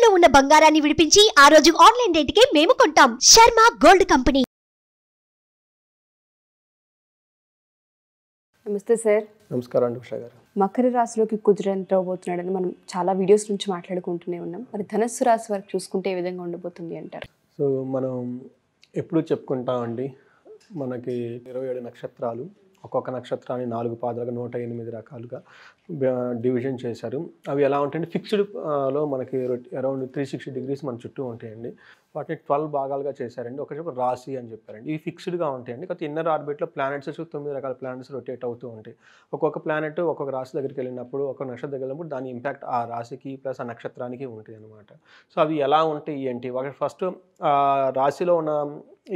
తాకట్టులో ఉన్న బంగారాన్ని విడిపించి ఆ రోజు ఆన్లైన్ రేటుకే మేము కొంటాం. Sharma gold company. నమస్తే సార్. నమస్కారం అండి ఉషా గారు. మకర రాశిలోకి కుజుడు ఎంటర్ అవబోతున్నాడని మనం చాలా వీడియోస్ నుంచి మాట్లాడుకుంటూనే ఉన్నాం. మరి ధనస్సు రాశి వరకు చూసుకుంటే ఏ విధంగా ఉండబోతుంది అంటారు? సో మనం ఎప్పుడు చెప్పుకుంటామండి, మనకి 27 నక్షత్రాలు, ఒక్కొక్క నక్షత్రాన్ని 4 పాదాలుగా 108 రకాలుగా డివిజన్ చేశారు. అవి ఎలా ఉంటాయంటే ఫిక్స్డ్లో మనకి అరౌండ్ 360 డిగ్రీస్ మన చుట్టూ ఉంటాయండి. వాటిని 12 భాగాలుగా చేశారండి. ఒక రాశి అని చెప్పారండి. ఇవి ఫిక్స్డ్గా ఉంటాయండి. కాకపోతే ఇన్నర్ ఆర్బిట్లో ప్లానెట్స్ 9 రకాల ప్లానెట్స్ రొటేట్ అవుతూ ఉంటాయి. ఒక్కొక్క ప్లానెట్ ఒక్కొక్క రాశి దగ్గరికి వెళ్ళినప్పుడు, ఒక్కొక్క నక్షత్రం దగ్గర వెళ్ళినప్పుడు దాని ఇంపాక్ట్ ఆ రాశికి ప్లస్ ఆ నక్షత్రానికి ఉంటుంది అనమాట. సో అవి ఎలా ఉంటాయి ఏంటి, ఫస్ట్ రాశిలో ఉన్న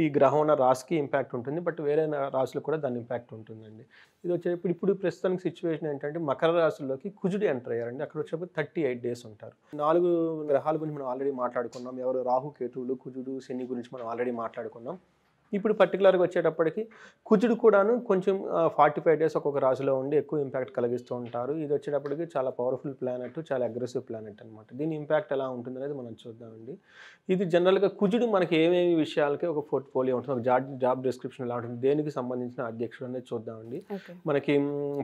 ఈ గ్రహం ఉన్న రాశికి ఇంపాక్ట్ ఉంటుంది, బట్ వేరే రాశులకు కూడా దాని ఇంపాక్ట్ ఉంటుందండి. ఇది వచ్చేటప్పుడు ఇప్పుడు ప్రస్తుతానికి సిచ్యువేషన్ ఏంటంటే మకర రాశుల్లోకి కుజుడు ఎంటర్ అయ్యారండి. అక్కడ వచ్చేటప్పుడు 38 డేస్ ఉంటారు. 4 గ్రహాల గురించి మనం ఆల్రెడీ మాట్లాడుకున్నాం. ఎవరు రాహు, కేతువులు, కుజుడు, శని గురించి మనం ఆల్రెడీ మాట్లాడుకున్నాం. ఇప్పుడు పర్టికులర్గా వచ్చేటప్పటికి కుజుడు కూడాను కొంచెం 45 డేస్ ఒక్కొక్క రాశిలో ఉండి ఎక్కువ ఇంపాక్ట్ కలిగిస్తూ ఉంటారు. ఇది వచ్చేటప్పటికి చాలా పవర్ఫుల్ ప్లానెట్, చాలా అగ్రెసివ్ ప్లానెట్ అనమాట. దీని ఇంపాక్ట్ ఎలా ఉంటుంది అనేది మనం చూద్దామండి. ఇది జనరల్గా కుజుడు మనకి ఏమేమి విషయాలకి ఒక పోర్ట్ఫోలియో ఉంటుంది, ఒక జాబ్ డిస్క్రిప్షన్ ఎలా ఉంటుంది, దేనికి సంబంధించిన అధ్యక్షుడు అనేది చూద్దామండి. మనకి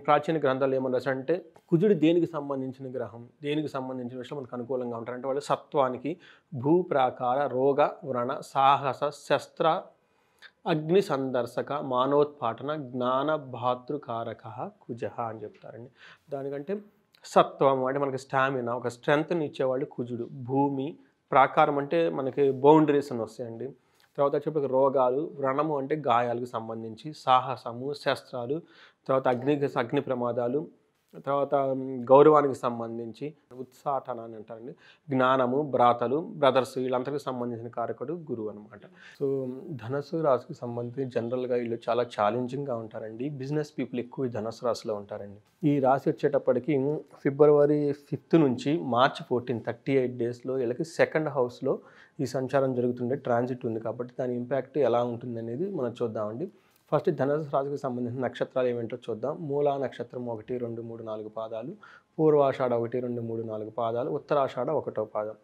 ప్రాచీన గ్రంథాలు ఏమన్నా అంటే కుజుడు దేనికి సంబంధించిన గ్రహం, దేనికి సంబంధించిన విషయం మనకు అనుకూలంగా ఉంటారు అంటే వాళ్ళు సత్వానికి, భూప్రాకార, రోగ, వ్రణ, సాహస, శస్త్ర, అగ్ని సందర్శక, మానోత్పాటన, జ్ఞాన భాతృకారక కుజ అని చెప్తారండి. దానికంటే సత్వం అంటే మనకి స్టామినా, ఒక స్ట్రెంగ్త్ని ఇచ్చేవాళ్ళు కుజుడు. భూమి, ప్రాకారం అంటే మనకి బౌండరీస్ అని వస్తాయండి. తర్వాత వచ్చేప్పటికి రోగాలు, వ్రణము అంటే గాయాలకు సంబంధించి, సాహసము, శస్త్రాలు, తర్వాత అగ్ని ప్రమాదాలు, తర్వాత గౌరవానికి సంబంధించి ఉత్సాటన అని అంటారండి. జ్ఞానము, భ్రాతలు, బ్రదర్స్, వీళ్ళందరికీ సంబంధించిన కారకుడు గురువు అనమాట. సో ధనస్సు రాశికి సంబంధించి జనరల్గా వీళ్ళు చాలా ఛాలెంజింగ్గా ఉంటారండి. బిజినెస్ పీపుల్ ఎక్కువ ధనస్సు రాశిలో ఉంటారండి. ఈ రాశి వచ్చేటప్పటికి ఫిబ్రవరి 5 నుంచి మార్చి 14 38 డేస్లో వీళ్ళకి సెకండ్ హౌస్లో ఈ సంచారం జరుగుతుండే ట్రాన్సిట్ ఉంది. కాబట్టి దాని ఇంపాక్ట్ ఎలా ఉంటుంది అనేది మనం చూద్దామండి. ఫస్ట్ ధనుసు రాశికి సంబంధించిన నక్షత్రాలు ఏమేంటో చూద్దాం. మూలా నక్షత్రం 1, 2, 3, 4 పాదాలు, పూర్వాషాఢ 1, 2, 3, 4 పాదాలు, ఉత్తరాషాఢ 1వ పాదం.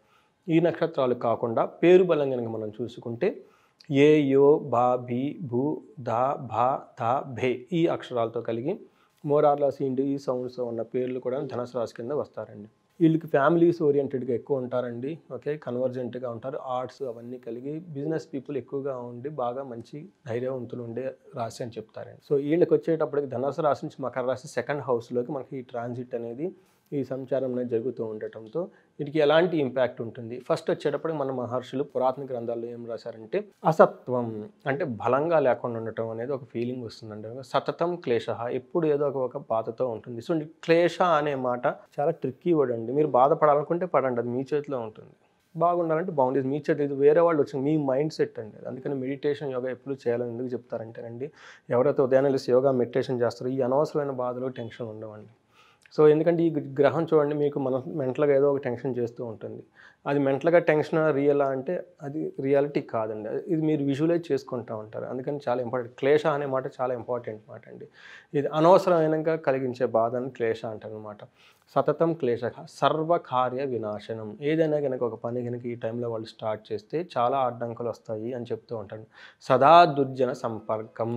ఈ నక్షత్రాలు కాకుండా పేరు బలం కనుక మనం చూసుకుంటే ఏ, యో, బా, బి, భూ, దా, భా, తా, భే ఈ అక్షరాలతో కలిగి మోరార్లాస్ ఈ సౌండ్స్ ఉన్న పేర్లు కూడా ధనుసు రాశి కింద వస్తారండి. వీళ్ళకి ఫ్యామిలీస్ ఓరియంటెడ్గా ఎక్కువ ఉంటారండి. ఓకే, కన్వర్జెంట్గా ఉంటారు. ఆర్ట్స్ అవన్నీ కలిగి బిజినెస్ పీపుల్ ఎక్కువగా ఉండి బాగా మంచి ధైర్యవంతులు ఉండే రాశి అని చెప్తారండి. సో వీళ్ళకి వచ్చేటప్పటికి ధనుసు రాశి నుంచి మకర రాశి సెకండ్ హౌస్లోకి మనకి ఈ ట్రాన్సిట్ అనేది, ఈ సంచారం అనేది జరుగుతూ ఉండటంతో వీటికి ఎలాంటి ఇంపాక్ట్ ఉంటుంది. ఫస్ట్ వచ్చేటప్పటికి మన మహర్షులు పురాతన గ్రంథాల్లో ఏం రాశారంటే అసత్వం అంటే బలంగా లేకుండా ఉండటం అనేది ఒక ఫీలింగ్ వస్తుందండి. సతతం క్లేశ, ఎప్పుడు ఏదో ఒక బాధతో ఉంటుంది. సో క్లేశ అనే మాట చాలా ట్రిక్కీ వర్డ్ అండి. మీరు బాధపడాలనుకుంటే పడండి, అది మీ చేతిలో ఉంటుంది. బాగుండాలంటే బాగుండేది మీ చేతి, ఇది వేరే వాళ్ళు వచ్చింది, మీ మైండ్ సెట్ అండి. అందుకని మెడిటేషన్, యోగా ఎప్పుడు చేయాలని ఎందుకు చెప్తారంటేనండి, ఎవరైతే ఉదయాన్నే లేసి యోగా మెడిటేషన్ చేస్తారో ఈ అనవసరమైన బాధలు, టెన్షన్ ఉండవండి. సో ఎందుకంటే ఈ గ్రహం చూడండి మీకు మెంటల్గా ఏదో ఒక టెన్షన్ చేస్తూ ఉంటుంది. అది మెంటల్గా టెన్షన్ రియలా అంటే అది రియాలిటీ కాదండి. ఇది మీరు విజువలైజ్ చేసుకుంటూ ఉంటారు. అందుకని చాలా ఇంపార్టెంట్. క్లేశ అనే మాట చాలా ఇంపార్టెంట్ మాట అండి. ఇది అనవసరమైనగా కలిగించే బాధని క్లేశ అంటారు అనమాట. సతతం క్లేశ, సర్వకార్య వినాశనం. ఏదైనా కనుక ఒక పని కనుక ఈ టైంలో వాళ్ళు స్టార్ట్ చేస్తే చాలా అడ్డంకులు వస్తాయి అని చెప్తూ ఉంటాను. సదా దుర్జన సంపర్కం,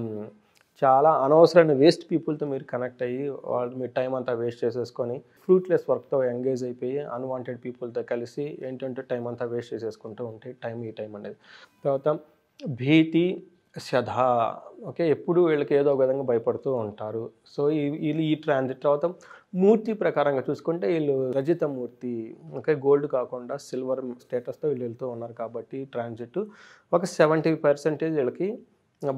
చాలా అనవసరమైన వేస్ట్ పీపుల్తో మీరు కనెక్ట్ అయ్యి వాళ్ళు మీ టైం అంతా వేస్ట్ చేసేసుకొని ఫ్రూట్లెస్ వర్క్తో ఎంగేజ్ అయిపోయి అన్వాంటెడ్ పీపుల్తో కలిసి ఏంటంటే టైం అంతా వేస్ట్ చేసేసుకుంటూ ఉంటాయి ఈ టైం అనేది. తర్వాత భీతి శధ, ఓకే, ఎప్పుడు వీళ్ళకి ఏదో ఒక విధంగా భయపడుతూ ఉంటారు. సో వీళ్ళు ఈ ట్రాన్సిట్ తర్వాత మూర్తి ప్రకారంగా చూసుకుంటే వీళ్ళు రజిత మూర్తి, ఓకే, గోల్డ్ కాకుండా సిల్వర్ స్టేటస్తో వీళ్ళు వెళ్తూ ఉన్నారు. కాబట్టి ట్రాన్సిట్ ఒక 70% వీళ్ళకి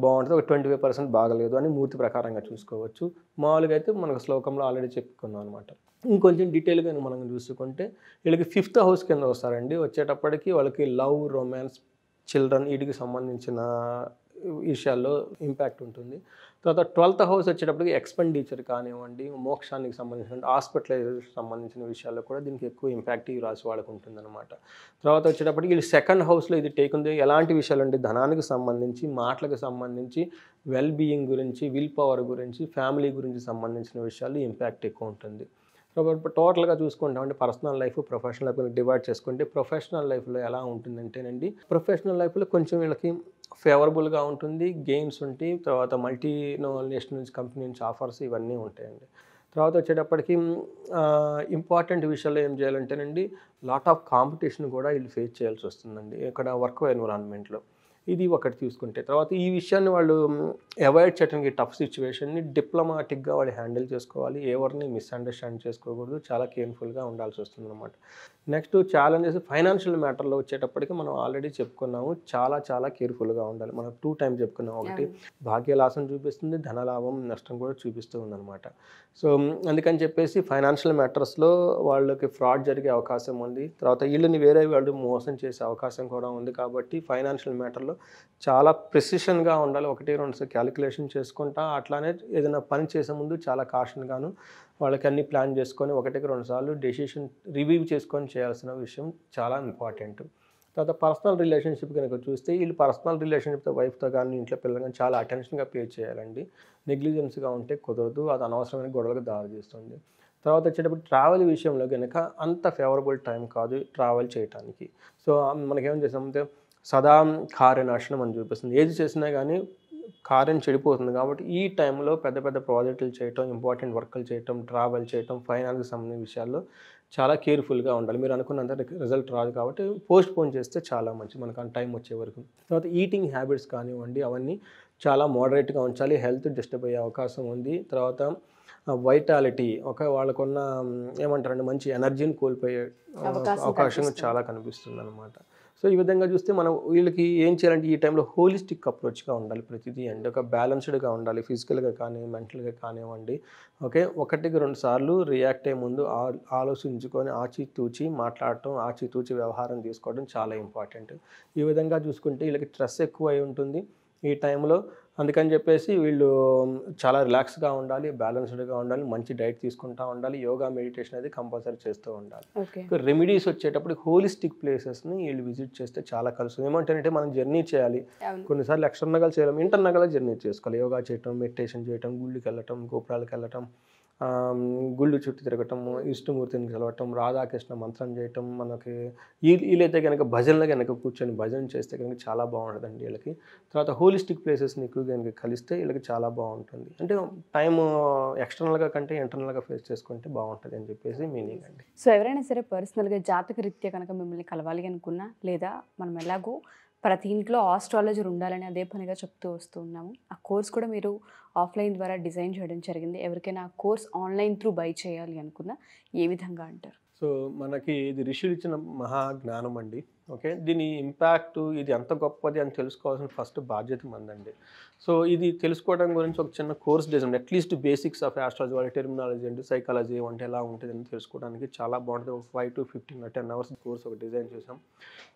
బాగుంటుంది, ఒక 25% బాగలేదు అని మూర్తి ప్రకారంగా చూసుకోవచ్చు. మామూలుగా అయితే మనకు శ్లోకంలో ఆల్రెడీ చెప్పుకున్నాం అనమాట. ఇంకొంచెం డీటెయిల్గా మనం చూసుకుంటే వీళ్ళకి 5th హౌస్ కింద వస్తారండి. వచ్చేటప్పటికి వాళ్ళకి లవ్, రొమాన్స్, చిల్డ్రన్ వీటికి సంబంధించిన విషయాల్లో ఇంపాక్ట్ ఉంటుంది. తర్వాత 12th హౌస్ వచ్చేటప్పటికి ఎక్స్పెండిచర్ కానివ్వండి, మోక్షానికి సంబంధించిన హాస్పిటలైజేషన్ సంబంధించిన విషయాల్లో కూడా దీనికి ఎక్కువ ఇంపాక్ట్ ఈ రాశి వాళ్ళకు ఉంటుందన్నమాట. తర్వాత వచ్చేటప్పటికి వీళ్ళు సెకండ్ హౌస్లో ఇది టేక్ ఉంది. ఎలాంటి విషయాలు అంటే ధనానికి సంబంధించి, మాటలకు సంబంధించి, వెల్ బీయింగ్ గురించి, విల్ పవర్ గురించి, ఫ్యామిలీ గురించి సంబంధించిన విషయాలు ఇంపాక్ట్ ఎక్కువ ఉంటుంది. టోటల్గా చూసుకుంటాం అంటే personal life professional life divide చేసుకుంటే ప్రొఫెషనల్ లైఫ్లో ఎలా ఉంటుందంటేనండి, ప్రొఫెషనల్ లైఫ్లో కొంచెం వీళ్ళకి ఫేవరబుల్గా ఉంటుంది, గెయిన్స్ ఉంటాయి, తర్వాత నేషనల్ కంపెనీ నుంచి ఆఫర్స్ ఇవన్నీ ఉంటాయండి. తర్వాత వచ్చేటప్పటికి ఇంపార్టెంట్ విషయాల్లో ఏం చేయాలంటేనండి, లాట్ ఆఫ్ కాంపిటీషన్ కూడా వీళ్ళు ఫేస్ చేయాల్సి వస్తుందండి ఇక్కడ వర్క్ ఎన్విరాన్మెంట్లో. ఇది ఒకటి చూసుకుంటే తర్వాత ఈ విషయాన్ని వాళ్ళు అవాయిడ్ చేయడానికి టఫ్ సిచ్యువేషన్ని డిప్లొమాటిక్గా వాళ్ళు హ్యాండిల్ చేసుకోవాలి, ఎవరిని మిస్అండర్స్టాండ్ చేసుకోకూడదు, చాలా కేర్ఫుల్గా ఉండాల్సి వస్తుంది అనమాట. నెక్స్ట్ ఛాలెంజెస్ ఫైనాన్షియల్ మ్యాటర్లో వచ్చేటప్పటికి మనం ఆల్రెడీ చెప్పుకున్నాము, చాలా కేర్ఫుల్గా ఉండాలి. మనం 2 టైమ్స్ చెప్పుకున్నాం, ఒకటి భాగ్యలాసం చూపిస్తుంది, ధనలాభం నష్టం కూడా చూపిస్తూ ఉందన్నమాట. సో అందుకని చెప్పేసి ఫైనాన్షియల్ మ్యాటర్స్లో వాళ్ళకి ఫ్రాడ్ జరిగే అవకాశం ఉంది, తర్వాత వీళ్ళని వేరే వాళ్ళు మోసం చేసే అవకాశం కూడా ఉంది. కాబట్టి ఫైనాన్షియల్ మ్యాటర్లో చాలా ప్రెసిషన్గా ఉండాలి, 1-2 క్యాలిక్యులేషన్ చేసుకుంటా, అట్లానే ఏదైనా పని చేసే ముందు చాలా కాషన్గాను వాళ్ళకి అన్ని ప్లాన్ చేసుకొని 1-2 సార్లు డెసిషన్ రివ్యూ చేసుకొని చేయాల్సిన విషయం చాలా ఇంపార్టెంట్. తర్వాత పర్సనల్ రిలేషన్షిప్ కనుక చూస్తే వీళ్ళు పర్సనల్ రిలేషన్షిప్తో వైఫ్తో కానీ ఇంట్లో పిల్లలు కానీ చాలా అటెన్షన్గా పే చేయాలండి. నెగ్లిజెన్స్గా ఉంటే కుదరదు, అది అనవసరమైన గొడవలకు దారితీస్తుంది. తర్వాత వచ్చేటప్పుడు ట్రావెల్ విషయంలో కనుక అంత ఫేవరబుల్ టైం కాదు ట్రావెల్ చేయడానికి. సో మనకేం చేసామంటే సదా కార్యనాశనం అని చూపిస్తుంది, ఏది చేసినా కానీ కార్యం చెడిపోతుంది. కాబట్టి ఈ టైంలో పెద్ద ప్రాజెక్టులు చేయటం, ఇంపార్టెంట్ వర్కులు చేయటం, ట్రావెల్ చేయటం, ఫైనాన్స్కి సంబంధించిన విషయాల్లో చాలా కేర్ఫుల్గా ఉండాలి. మీరు అనుకున్నంత రిజల్ట్ రాదు కాబట్టి పోస్ట్ పోన్ చేస్తే చాలా మంచిది మనకు ఆ టైం వచ్చే వరకు. తర్వాత ఈటింగ్ హ్యాబిట్స్ కానివ్వండి అవన్నీ చాలా మోడరేట్గా ఉంచాలి, హెల్త్ డిస్టర్బ్ అయ్యే అవకాశం ఉంది. తర్వాత వైటాలిటీ వాళ్ళకున్న ఏమంటారండి మంచి ఎనర్జీని కోల్పోయే అవకాశం చాలా కనిపిస్తుంది అనమాట. సో ఈ విధంగా చూస్తే మనం వీళ్ళకి ఏం చేయాలంటే ఈ టైంలో హోలిస్టిక్ అప్రోచ్గా ఉండాలి ప్రతిదీ అండి, ఒక బ్యాలెన్స్డ్గా ఉండాలి, ఫిజికల్గా కానీ మెంటల్గా కానివ్వండి. ఓకే, 1-2 సార్లు రియాక్ట్ అయ్యే ముందు ఆలోచించుకొని ఆచితూచి మాట్లాడటం, ఆచితూచి వ్యవహారం తీసుకోవడం చాలా ఇంపార్టెంట్. ఈ విధంగా చూసుకుంటే వీళ్ళకి స్ట్రెస్ ఎక్కువ అయి ఉంటుంది ఈ టైంలో. అందుకని చెప్పేసి వీళ్ళు చాలా రిలాక్స్గా ఉండాలి, బ్యాలెన్స్డ్గా ఉండాలి, మంచి డైట్ తీసుకుంటూ ఉండాలి, యోగా మెడిటేషన్ అనేది కంపల్సరీ చేస్తూ ఉండాలి. రెమెడీస్ వచ్చేటప్పుడు హోలిస్టిక్ ప్లేసెస్ని వీళ్ళు విజిట్ చేస్తే చాలా కలుస్తుంది. ఏమంటారంటే మనం జర్నీ చేయాలి, కొన్నిసార్లు ఎక్స్టర్నల్గా చేయాలి, ఇంటర్నల్గా జర్నీ చేసుకోవాలి, యోగా చేయటం, మెడిటేషన్ చేయటం, గుళ్ళకి వెళ్ళటం, గోపురాలకు వెళ్ళటం, గుళ్ళు చుట్టూ తిరగటం, విష్ణుమూర్తిని కలవటం, రాధాకృష్ణ మంత్రం చేయటం. మనకి వీళ్ళైతే కనుక భజనలు కనుక కూర్చొని భజన చేస్తే కనుక చాలా బాగుంటుందండి వీళ్ళకి. తర్వాత హోలిస్టిక్ ప్లేసెస్ని ఎక్కువగా కనుక కలిస్తే వీళ్ళకి చాలా బాగుంటుంది. అంటే టైం ఎక్స్టర్నల్గా కంటే ఇంటర్నల్గా ఫేస్ చేసుకుంటే బాగుంటుంది అని చెప్పేసి మీనింగ్ అండి. సో ఎవరైనా సరే పర్సనల్గా జాతక రీత్యా కనుక మిమ్మల్ని కలవాలి అనుకున్నా, లేదా మనం ఎలాగో ప్రతి ఇంట్లో ఆస్ట్రాలజర్ ఉండాలని అదే పనిగా చెప్తూ వస్తూ ఉన్నాము, ఆ కోర్స్ కూడా మీరు ఆఫ్లైన్ ద్వారా డిజైన్ చేయడం జరిగింది. ఎవరికైనా ఆ కోర్స్ ఆన్లైన్ త్రూ బై చేయాలి అనుకున్నా ఏ విధంగా అంటారు? సో మనకి ఇది ఋషులు ఇచ్చిన మహా జ్ఞానం అండి. ఓకే, దీని ఇంపాక్ట్ ఇది ఎంత గొప్పది అని తెలుసుకోవాల్సిన ఫస్ట్ బాధ్యత మందండి. సో ఇది తెలుసుకోవడం గురించి ఒక చిన్న course design, at least basics of astrology, వాళ్ళ టెర్మినాలజీ అంటే సైకాలజీ అంటే ఎలా ఉంటుంది అని తెలుసుకోవడానికి చాలా బాగుంటుంది. ఒక 5 to 10 hours కోర్స్ ఒక డిజైన్ చేసాం,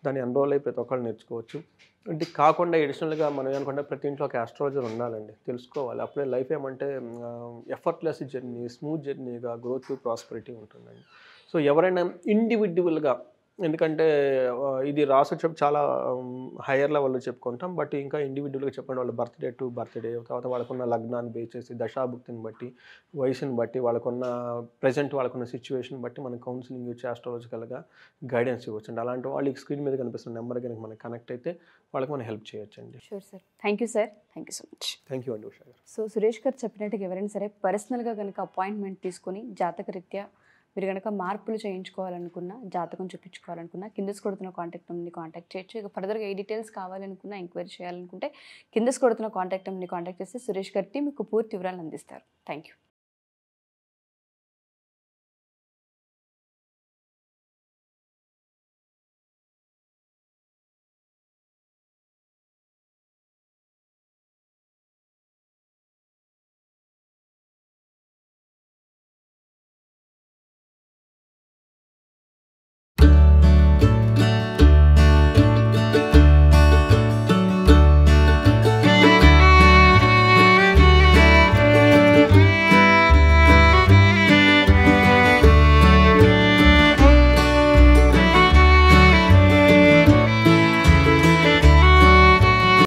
దాన్ని ఎన్రోల్ అయ్యి ప్రతి ఒక్కళ్ళు నేర్చుకోవచ్చు. అంటే కాకుండా ఎడిషనల్గా మనం ఏమనుకుంటే ప్రతి ఇంట్లో ఒక ఆస్ట్రాలజర్ ఉండాలండి, తెలుసుకోవాలి. అప్పుడే లైఫ్ ఏమంటే ఎఫర్ట్లెస్ జర్నీ, స్మూత్ జర్నీగా గ్రోత్ ప్రాస్పరిటీ ఉంటుందండి. సో ఎవరైనా ఇండివిడ్యువల్గా, ఎందుకంటే ఇది రాసొచ్చేటప్పుడు చాలా హయ్యర్ లెవెల్లో చెప్పుకుంటాం, బట్ ఇంకా ఇండివిజువల్గా చెప్పండి వాళ్ళ బర్త్డే టు బర్త్డే, తర్వాత వాళ్ళకున్న లగ్నాన్ని బేస్ చేసి దశాభుక్తిని బట్టి, వయసుని బట్టి, వాళ్ళకున్న ప్రజెంట్ వాళ్ళకున్న సిచ్యువేషన్ బట్టి మనం కౌన్సిలింగ్ ఇచ్చి ఆస్ట్రాలజికల్గా గైడెన్స్ ఇవ్వచ్చు అండి. అలాంటి వాళ్ళకి స్క్రీన్ మీద కనిపిస్తున్న నెంబర్ కనుక మనకి కనెక్ట్ అయితే వాళ్ళకి మనం హెల్ప్ చేయొచ్చు అండి. Sure sir, thank you sir, thank you so much. Thank you అండి ఉషా గారు. సో సురేష్ గారు చెప్పినట్టుగా ఎవరైనా సరే పర్సనల్గా కనుక అపాయింట్మెంట్ తీసుకొని జాతకరీత్యా మీరు కనుక మార్పులు చేయించుకోవాలనుకున్నా, జాతకం చూపించుకోవాలనుకున్నా కింద కొడుతున్న కాంటాక్ట్ నెంబర్ని కాంటాక్ట్ చేయొచ్చు. ఇక ఫర్దర్గా ఏ డీటెయిల్స్ కావాలనుకున్నా, ఎంక్వైరీ చేయాలనుకుంటే కింద కొడుతున్న కాంటాక్ట్ నెంబర్ని కాంటాక్ట్ చేస్తే సురేష్ గారి మీకు పూర్తి వివరాలు అందిస్తారు. Thank you.